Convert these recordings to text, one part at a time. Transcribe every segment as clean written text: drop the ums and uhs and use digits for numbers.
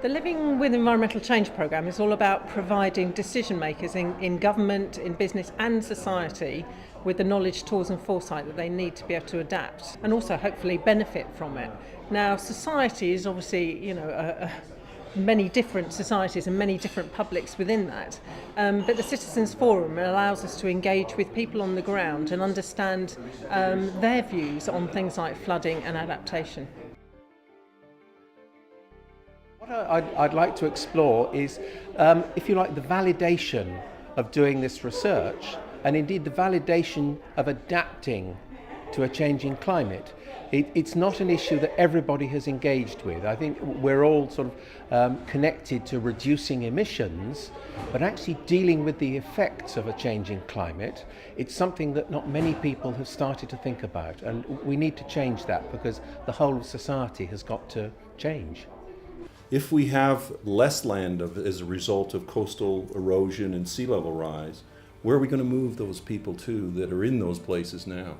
The Living with Environmental Change programme is all about providing decision makers in government, in business and society with the knowledge, tools and foresight that they need to be able to adapt and also hopefully benefit from it. Now, society is obviously, many different societies and many different publics within that. But the Citizens Forum allows us to engage with people on the ground and understand their views on things like flooding and adaptation. What I'd like to explore is, if you like, the validation of doing this research and indeed the validation of adapting to a changing climate. It's not an issue that everybody has engaged with. I think we're all sort of connected to reducing emissions, but actually dealing with the effects of a changing climate, it's something that not many people have started to think about. And we need to change that because the whole of society has got to change. If we have less land as a result of coastal erosion and sea level rise, where are we going to move those people to that are in those places now?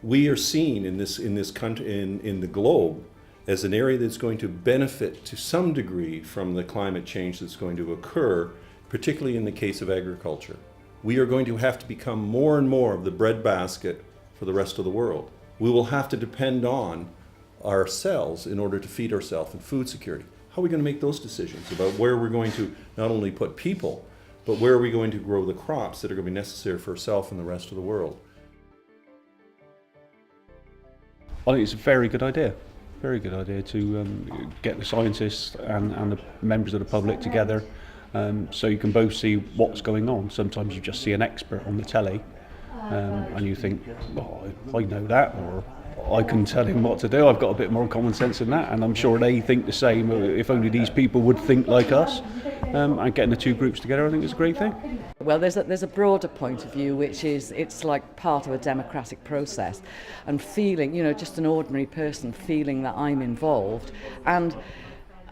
We are seen in this country, in the globe, as an area that's going to benefit to some degree from the climate change that's going to occur, particularly in the case of agriculture. We are going to have to become more and more of the breadbasket for the rest of the world. We will have to depend on ourselves in order to feed ourselves and food security. How are we going to make those decisions about where we're going to not only put people, but where are we going to grow the crops that are going to be necessary for ourselves and the rest of the world? I think it's a very good idea to get the scientists and the members of the public together, so you can both see what's going on. Sometimes you just see an expert on the telly and you think, oh, I know that, or I can tell him what to do. I've got a bit more common sense than that, and I'm sure they think the same. If only these people would think like us, and getting the two groups together, I think is a great thing. Well, there's a broader point of view, which is it's like part of a democratic process, and feeling, just an ordinary person feeling that I'm involved, and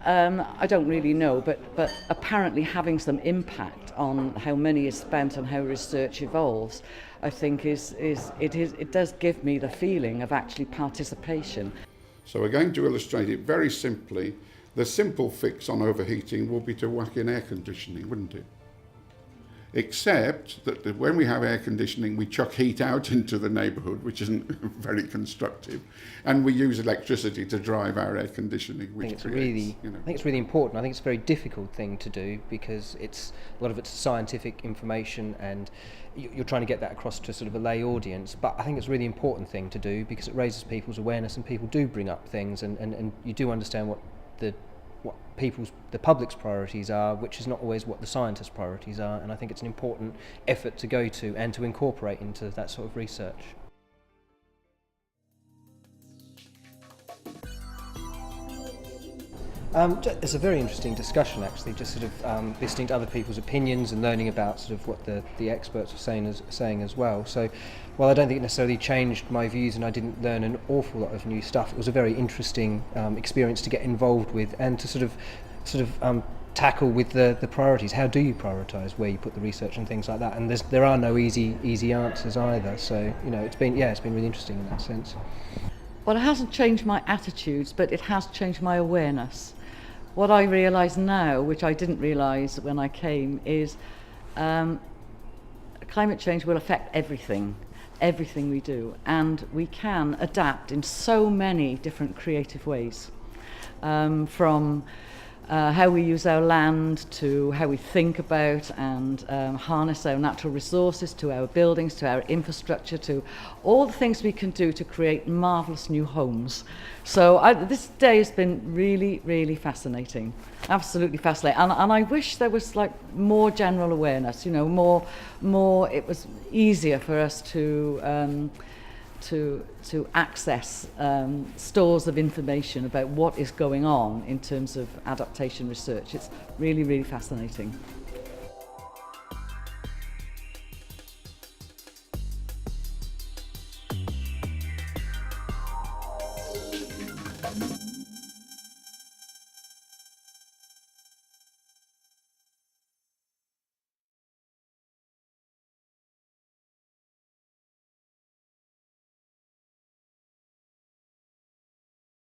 I don't really know, but apparently having some impact on how money is spent and how research evolves, I think it does give me the feeling of actually participation. So we're going to illustrate it very simply. The simple fix on overheating will be to whack in air conditioning, wouldn't it? Except that when we have air conditioning, we chuck heat out into the neighbourhood, which isn't very constructive, and we use electricity to drive our air conditioning, which I think it's really important. I think it's a very difficult thing to do because a lot of it's scientific information, and you're trying to get that across to sort of a lay audience. But I think it's a really important thing to do because it raises people's awareness, and people do bring up things, and you do understand what the public's priorities are, which is not always what the scientists' priorities are, and I think it's an important effort to go to and to incorporate into that sort of research. It's a very interesting discussion, actually, just sort of listening to other people's opinions and learning about sort of what the experts are saying as well. So while I don't think it necessarily changed my views and I didn't learn an awful lot of new stuff, it was a very interesting experience to get involved with and to sort of tackle with the priorities. How do you prioritise where you put the research and things like that? And there are no easy answers either. So it's been really interesting in that sense. Well, it hasn't changed my attitudes, but it has changed my awareness. What I realise now, which I didn't realise when I came, is climate change will affect everything we do, and we can adapt in so many different creative ways, from how we use our land to how we think about and harness our natural resources, to our buildings, to our infrastructure, to all the things we can do to create marvellous new homes. So this day has been really, really fascinating, absolutely fascinating, and I wish there was like more general awareness, more it was easier for us to access stores of information about what is going on in terms of adaptation research. It's really, really fascinating.